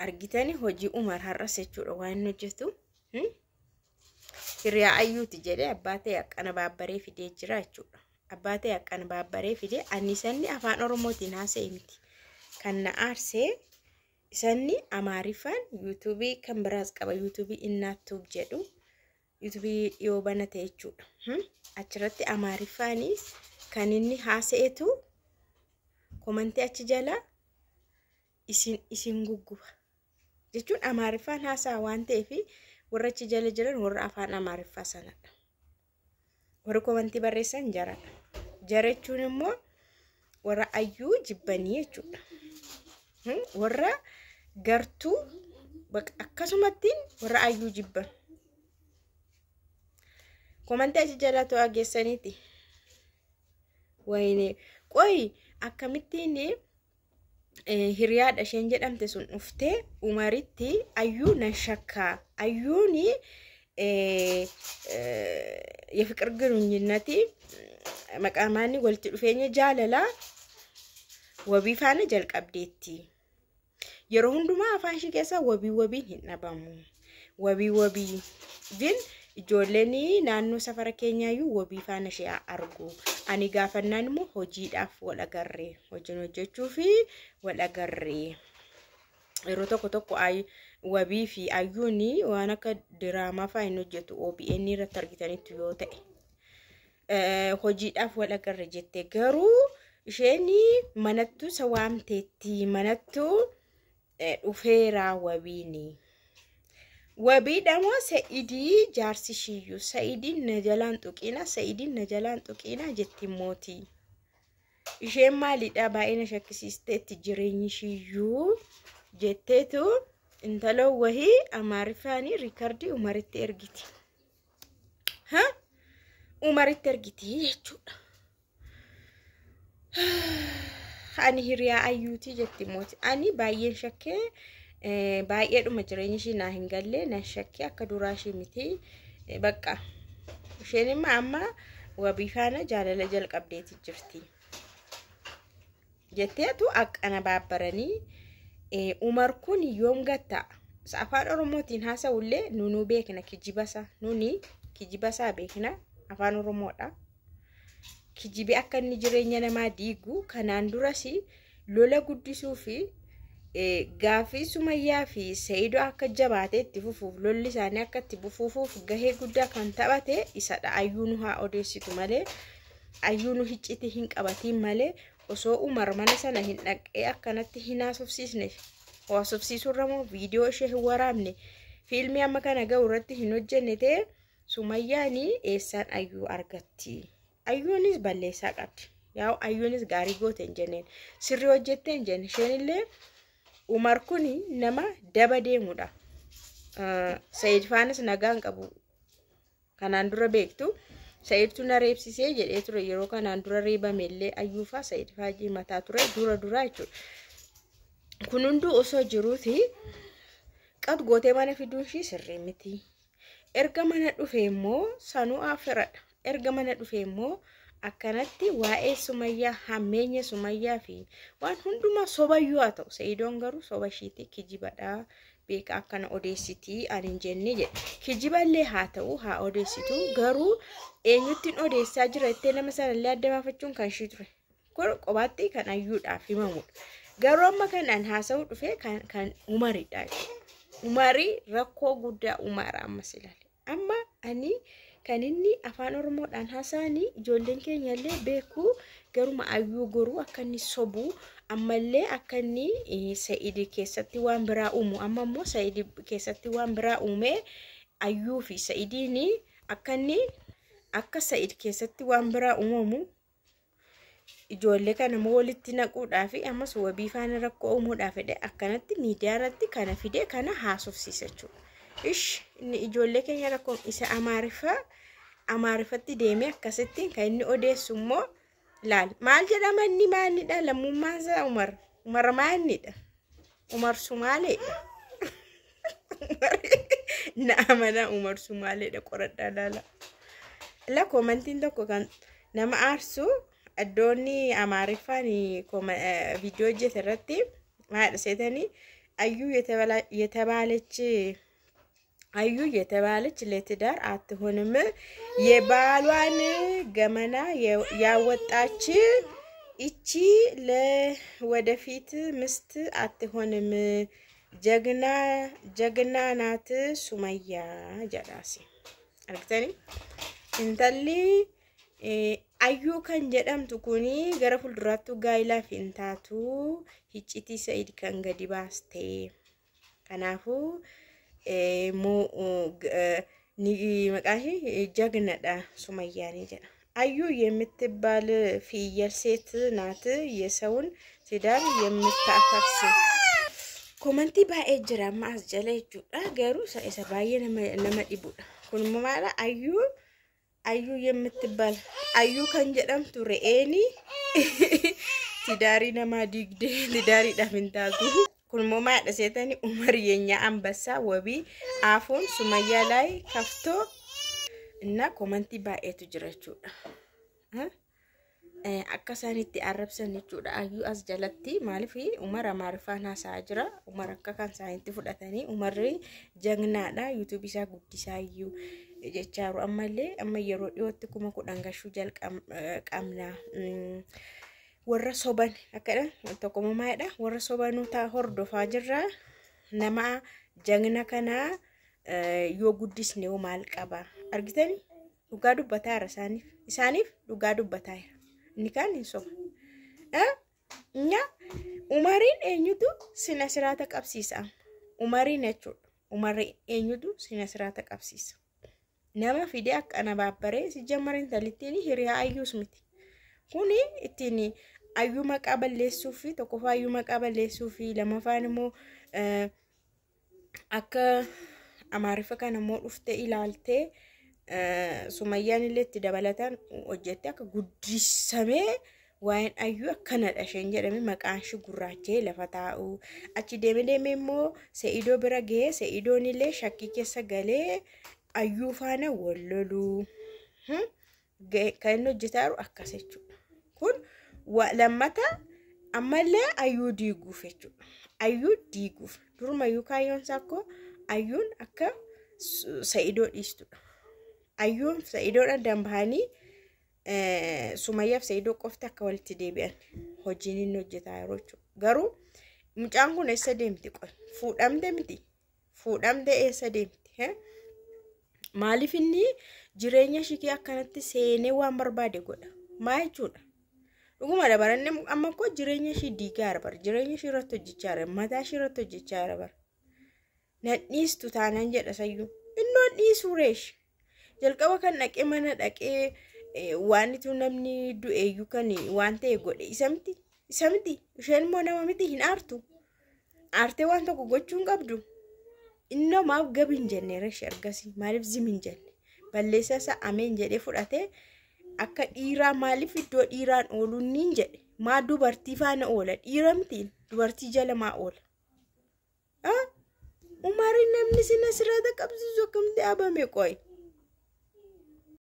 argitani hojii Umar har'as jechuudha waan hojjetu. Hiriyaa ayyuuti jedhee abbaa ta'e akkana baabbaree fidee jira jechuudha. Abbaa ta'e akkana baabbaree fidee ani sanni afaan Oromootiin haasa'e miti. Kan na aarsee sanni Amaariffaan yuutuubii kan biraas qaba yuutuubii innaattuub jedhu. Yuutuubii yoo banate jechuudha. Achirratti Amaariffaanis kan inni haasa'etu komantii achi jala isin gugguba. Jechuun Amaariffaan haasa'a waan ta'eef warra achi jala jiran warra afaan Amaariffaa sanadha. Warra komantii barreessan jaradha. Jara jechuun immoo warra ayyuu jibbanii jechuudha. Warra gartuu akkasumatti warra ayyuu jibban. Komantii achi jala to'aa geessaniiti. Wayne qoy akkamittiin hiriyaadha isheen jedhamte sun dhuftee Umaritti ayyuu nan shakkaa. Ayyuuni የፍቅር ግንኙነት መቃማኒ ወልት ዱፌኛ ጃለላ ወቢ ፋነ ጀልቀብዴቲ የሮ ሁንዱማ አፋንሺ ከሳ ወቢ ሂናባሙ ወቢ ግን ijoolleen naannoo safara keenyaayyuu wabii faana ishee argu ani gaafannaan immoo hojiidhaaf wal agarree hojiin hojjechuu fi wal agarree yeroo tokko wabii fi ayyuuni waan akka diraamaa fa'in hojjetu OBN irratti argitanitti yoo ta'e hojiidhaaf wal agarree jettee garuu isheen manattu sawaamteetti manattu dhufeera wabiini Wabidamo Saidi jaarsi shiyyu Saidin najalaan tuqina jetti mooti isheen maalidha baay'ina shakkisiisteetti jireenyi shiyyu jetteetu intalo wahii Amaarifaanii riikardi Umaritti ergiti Umaritti ergiti jechuudha ani hiriyaa ayyuuti jetti mooti ani baay'een shakkee baay'ee dhuma jireenyi ishii naa hin galle na shakkii akka duraa ishii miti bakka isheen amma wabii faana jaalala jalqabdeeti jirti jetteetu akkana baabbaranii Umar kun yoom gatta afaan Oromootiin haasa'ullee nunu beekna kijibasa beekna afaan Oromoodha kijibi akka inni jireenya namaa diigu kanaan durasi lola guddisuu fi Gaaffii Sumayyaa fi Saidoo akka jabaatee itti fufuuf lolli isaanii akka itti fufuuf gahee guddaa kan taphate isadha ayyuunu haa odeessitu malee ayyuunu hicciti hin qabatiin malee osoo Umar mana sana hin dhaqee akkanatti hin haasofsiisne haasofsiisurra moo viidiyoo ishee hin waraabne fiilmii amma kana ga'u irratti hin hojjenne ta'e Sumayyaanii eessaan ayyuu argatti ayyuunis balleessaa qabdi yaa ayyuunis gaarii goote hin jenneen sirrii hojjette hin jenne isheenillee Umar kuni nama daba deemudha. Said faanis nagaan qabu. Kanaan dura beektu Saidtu na reebsisee jedhee ture yeroo kanaan dura reebamellee ayyuufaa Said faajii mataa ture dura jechuudha. Kun hunduu osoo jiruuti qad gootee mana fiduun ishii sirrii miti. Erga mana dhufee immoo sanuu afiradha. Erga mana dhufee immoo akkanatti waa'ee Sumayyaa hammeenya Sumayyaa fi waan hundumaa sobayyuu haa ta'u Saidoon garuu soba ishiitti kijibadha beeka akkana odeessitii anin jenne jedhe kijiballee haa ta'u haa odeessitu garuu eenyuttiin odeessaa jira ittee nama sanallee adda baafachuun kan ishii ture kun qobaatti kan ayyuudhaaf himamudha garuu amma kanaan haasa'uu dhufee kan Umaridha Umarii rakkoo guddaa Umar ammas ilaale amma ani kan inni afaan Oromoodhaan haasa'anii ijoolleen keenyallee beeku garuma ayyuu goruu akka inni sobuu ammallee akka inni Said keessatti waan biraa uumu amma immoo Said keessatti waan biraa uume ayyuu fi Saidiin akka inni akka Said keessatti waan biraa uumamu ijoollee kana walitti naquudhaaf ammas wabii faana rakkoo uumuudhaaf akkanatti miidiyaa irratti kana fidee kana haasofsiisa jechuudha. Inni ijoollee keenya rakkoon isa Amaariffatti deemee akkasittiin kan inni odeessu immoo laal maal jedhama inni maalidha lammummaan isaa Umar maalidha Umar Sumaaleedha naamana Umar Sumaaleedha qoradhaa laala la komantiin tokko kan nama aarsu addoonni Amaariffaan viidiyoo hojjete irratti maadha seetanii አዩ የተባለች ለትዳር አትሆንም የባሏን ገመና ያወጣች እቺ ለወደፊት ምስት አትሆንም ጀግና ናት ሱመያ ጀዳሲ አርግተኒ እንተሊ አዩ ከን ጀደምቱ ኩኒ ገረ ፉልዱራቱ ጋይላ ፊንታቱ ሂጭቲ ሰይድ ከን ገዲ ባስቴ ከናፉ መቃሺ ጀግነዳ ሱመያኔ ጀዳ አዩ የምትባል ፍየል ሴት ናት የሰውን ትዳር የምታፈርስ ኮመንቲ ባኤጅራ ማስጀለቹ አገሩ ሰባየ ለመዲቡዳ ኩንሙ ማላ አዩ የምትባል አዩ ከንጀደምቱ ረኤኒ ትዳሪ ነማ ዲግዴ ትዳሪ ዳፍንታቱ ኩንሙ ማዳ ሴተኒ ዑመር የኛ አንበሳ ወቢ አፉን ሱመያ ላይ ከፍቶ እና ኮመንቲ ባኤቱ ጅራቹዳ akkasanitti arrabsan jechuudha ayu as jalatti maalifi umar amaarifaan saajira umar akka kan saayinti fudhatanii umarri jagnaadha youtube isa guddisaayyu jechaaru ammallee amma yeroo dhiyootti kuma kudhan gashuu jalqabna warra soban akkadha tokko mamaadha warra sobanuu taa hordofaa jirra nama jagna kana yoo guddisne maal qaba argitani dhugaa dubbataara isaaniif dhugaa dubbataara nikan insoba nya umarin enyutu sina sirata qabsisa umarin echu umarin enyutu sina sirata qabsisa nama fide akkana babbare si jamarin talitini hiriya ayyus miti kuni itini ayu maqaballeessu fi tokkofa ayu maqaballeessu fi lama faanimo akka amaarifa kana mo dhufte ilaalte Sumayyaan illee itti dabalatan hojjette akka guddisame waan ayu akkana dhasheen jedhame maqaan shi gurraachee lafa taa'u achi deemee immoo Se'iidoo bira ga'ee Se'iidoon illee shakkii keessa galee ayyuu faana wallolu kan hojjetaaru akkas jechuudha kun lammata ammallee ayyuu diiguuf jechuudha ayyuu diiguuf durmayyuu kaayyoon sakko ayyuun akka Se'iidoo dhiistudha ayyuun Se'iidoodha dambahani Sumayyaaf Se'iidoo qofti akka walitti deebi'an hojiin inni hojjetaa yeroo garuu mucaan kun eessa deemti qoy fuudhamte miti fuudhamte eessa deemti maaliif inni jireenya shikii akkanatti seenee waan barbaade godha maa jechuudha dhuguma dabaranne amma ko jireenya shi diigaa bar jireenya shi irratti hojjechaa mataa shi irratti hojjechaa bar nadhiistu taanaan jedha sayyuu innoo dhiisuureesh jalqaba kan dhaqee mana dhaqee waan itu namni du'eeyyuu kan waan ta'e godhe isamti isheen immoo nama miti hin aartu aartee waan tokko gochuun qabdu innoo maaf gabi hin jenne reesh argasi maaliif zim hin jenne balleessa isaa ameen jedhee fudhatee akka dhiiraa maaliif iddoo dhiiraan ooluun niin jedhe maa dubartii faana oola dhiira mitiin dubartii jala maa oola umarin namni sina sirata qabsiisu akkamti abame qoy